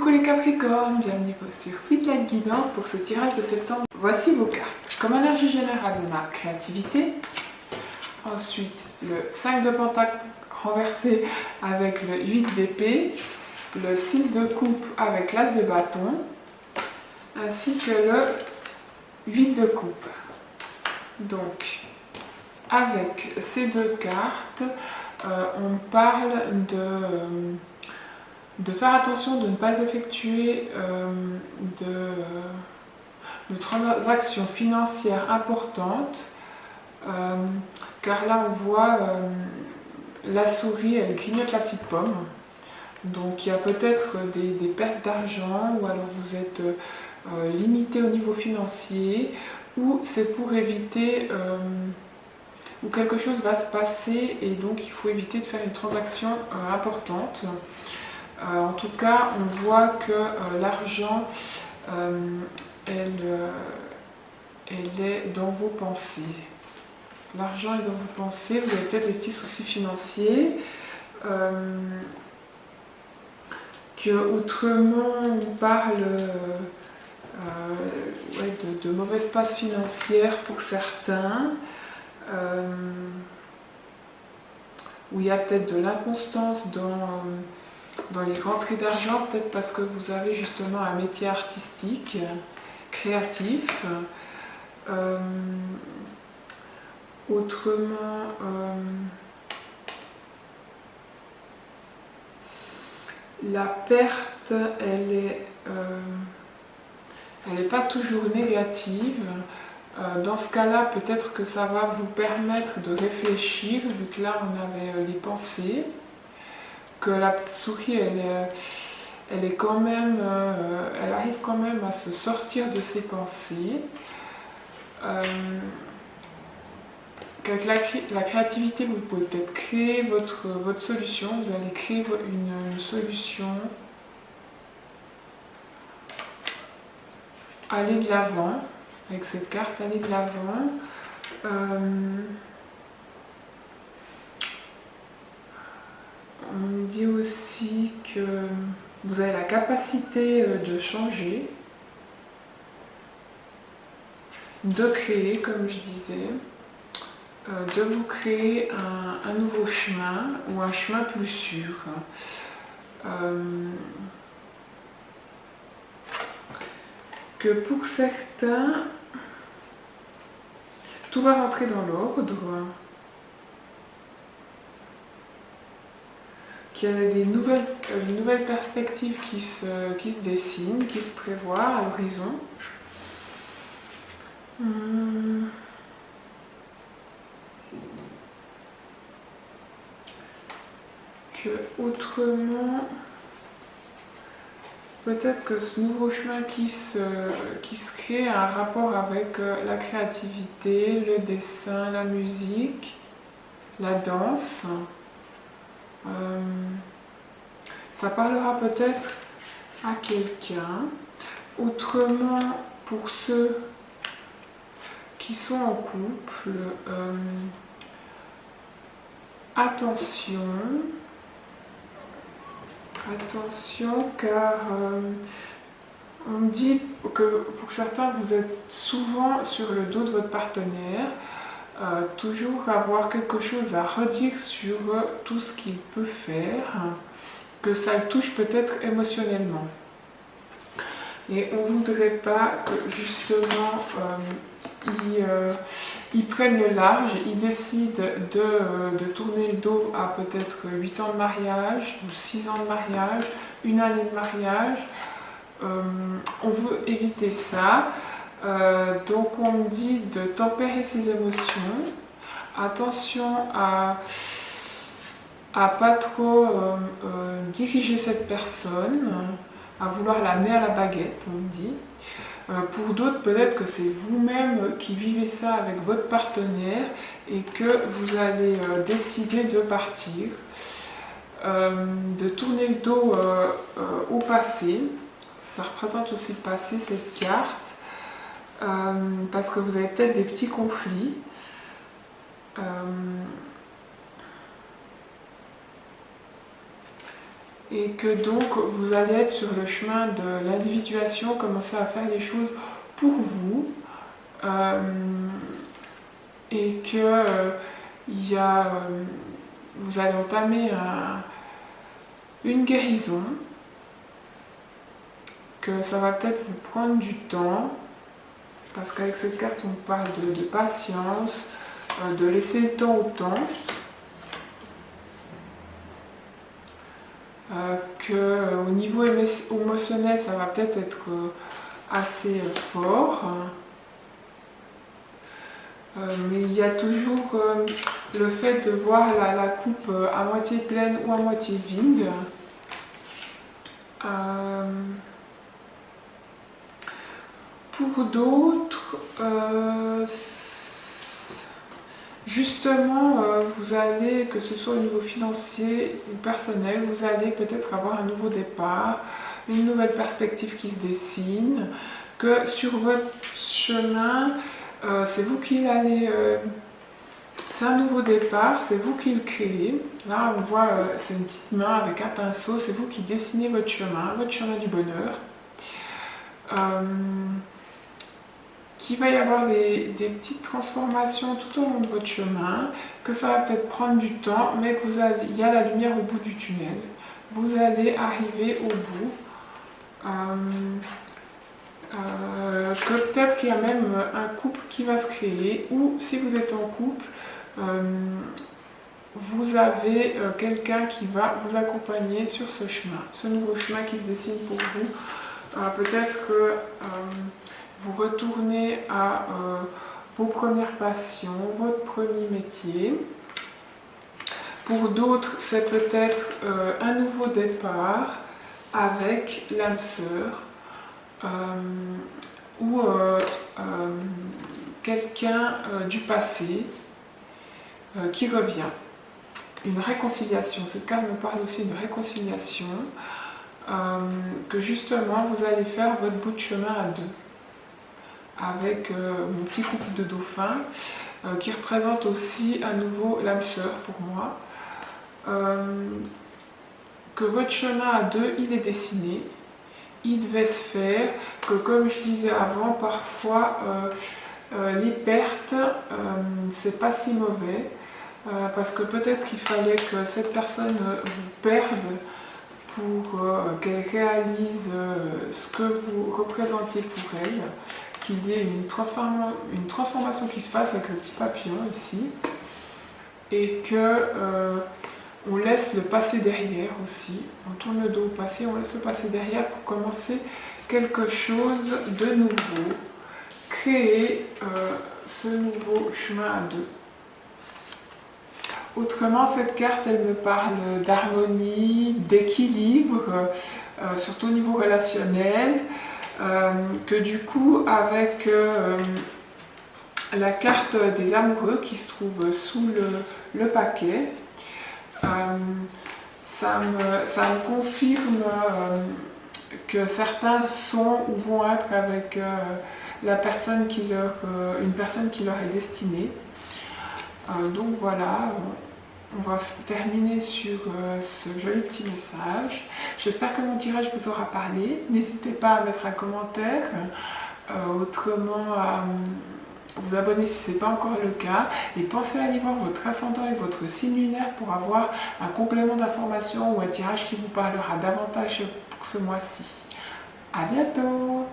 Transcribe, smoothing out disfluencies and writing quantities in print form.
Coucou les Capricornes, bienvenue sur Sweet Light Guidance pour ce tirage de septembre. Voici vos cartes. Comme énergie générale, on a créativité. Ensuite, le 5 de pentacle renversé avec le 8 d'épée. Le 6 de coupe avec l'as de bâton. Ainsi que le 8 de coupe. Donc, avec ces deux cartes, on parle de faire attention de ne pas effectuer de transactions financières importantes, car là on voit la souris, elle grignote la petite pomme. Donc il y a peut-être des pertes d'argent, ou alors vous êtes limité au niveau financier, ou c'est pour éviter où quelque chose va se passer et donc il faut éviter de faire une transaction importante. En tout cas, on voit que l'argent, elle est dans vos pensées. L'argent est dans vos pensées, vous avez peut-être des petits soucis financiers. Que autrement, on parle de mauvaises passes financières pour certains. Où il y a peut-être de l'inconstance dans les rentrées d'argent, peut-être parce que vous avez justement un métier artistique, créatif. Autrement, la perte, elle est pas toujours négative. Dans ce cas-là, peut-être que ça va vous permettre de réfléchir, vu que là on avait les pensées, que la petite souris, elle est quand même, elle arrive quand même à se sortir de ses pensées. Avec la créativité, vous pouvez peut-être créer votre solution, vous allez créer une solution, aller de l'avant. Avec cette carte, aller de l'avant. On dit aussi que vous avez la capacité de changer, de créer, comme je disais, de vous créer un nouveau chemin ou un chemin plus sûr. Que pour certains, tout va rentrer dans l'ordre, qu'il y a une nouvelle perspective qui se dessine, qui se prévoit à l'horizon. Que autrement, peut-être que ce nouveau chemin qui se crée a un rapport avec la créativité, le dessin, la musique, la danse. Ça parlera peut-être à quelqu'un. Autrement, pour ceux qui sont en couple, attention, car on dit que pour certains, vous êtes souvent sur le dos de votre partenaire, toujours avoir quelque chose à redire sur tout ce qu'il peut faire, que ça le touche peut-être émotionnellement. Et on ne voudrait pas que justement ils prennent le large, ils décident de tourner le dos à peut-être 8 ans de mariage, ou 6 ans de mariage, une année de mariage. On veut éviter ça. Donc on me dit de tempérer ses émotions. Attention à pas trop diriger cette personne, à vouloir l'amener à la baguette, on me dit. Pour d'autres, peut-être que c'est vous-même qui vivez ça avec votre partenaire et que vous allez décider de partir, de tourner le dos au passé. Ça représente aussi le passé, cette carte, parce que vous avez peut-être des petits conflits. et que donc vous allez être sur le chemin de l'individuation, commencer à faire les choses pour vous, et que vous allez entamer une guérison, que ça va peut-être vous prendre du temps, parce qu'avec cette carte on parle de patience, de laisser le temps au temps, qu'au niveau émotionnel ça va peut-être être assez fort, mais il y a toujours le fait de voir la coupe à moitié pleine ou à moitié vide. Pour d'autres, justement, vous allez, que ce soit au niveau financier ou personnel, vous allez peut-être avoir un nouveau départ, une nouvelle perspective qui se dessine, que sur votre chemin, c'est vous qui allez... c'est un nouveau départ, c'est vous qui le créez. Là, on voit, c'est une petite main avec un pinceau, c'est vous qui dessinez votre chemin du bonheur. Qu'il va y avoir des petites transformations tout au long de votre chemin, que ça va peut-être prendre du temps, mais que il y a la lumière au bout du tunnel. Vous allez arriver au bout. Que peut-être qu'il y a même un couple qui va se créer, ou si vous êtes en couple, vous avez quelqu'un qui va vous accompagner sur ce chemin, ce nouveau chemin qui se dessine pour vous. Peut-être que vous retournez à vos premières passions, votre premier métier. Pour d'autres, c'est peut-être un nouveau départ avec l'âme sœur, ou quelqu'un du passé qui revient. Une réconciliation. Cette carte me parle aussi d'une réconciliation, que justement vous allez faire votre bout de chemin à deux, avec mon petit couple de dauphins, qui représente aussi à nouveau l'âme sœur pour moi. Que votre chemin à deux, il est dessiné, il devait se faire, que comme je disais avant, parfois les pertes, c'est pas si mauvais, parce que peut-être qu'il fallait que cette personne vous perde pour qu'elle réalise ce que vous représentiez pour elle, qu'il y ait une transformation qui se fasse avec le petit papillon ici, et que on laisse le passé derrière aussi. On tourne le dos au passé, on laisse le passé derrière pour commencer quelque chose de nouveau, créer ce nouveau chemin à deux. Autrement, cette carte, elle me parle d'harmonie, d'équilibre, surtout au niveau relationnel, que du coup, avec la carte des amoureux qui se trouve sous le paquet, ça me confirme que certains sont ou vont être avec une personne qui leur est destinée. Donc voilà, on va terminer sur ce joli petit message. J'espère que mon tirage vous aura parlé. N'hésitez pas à mettre un commentaire, autrement à vous abonner si ce n'est pas encore le cas, et pensez à aller voir votre ascendant et votre signe lunaire pour avoir un complément d'information ou un tirage qui vous parlera davantage pour ce mois-ci. À bientôt!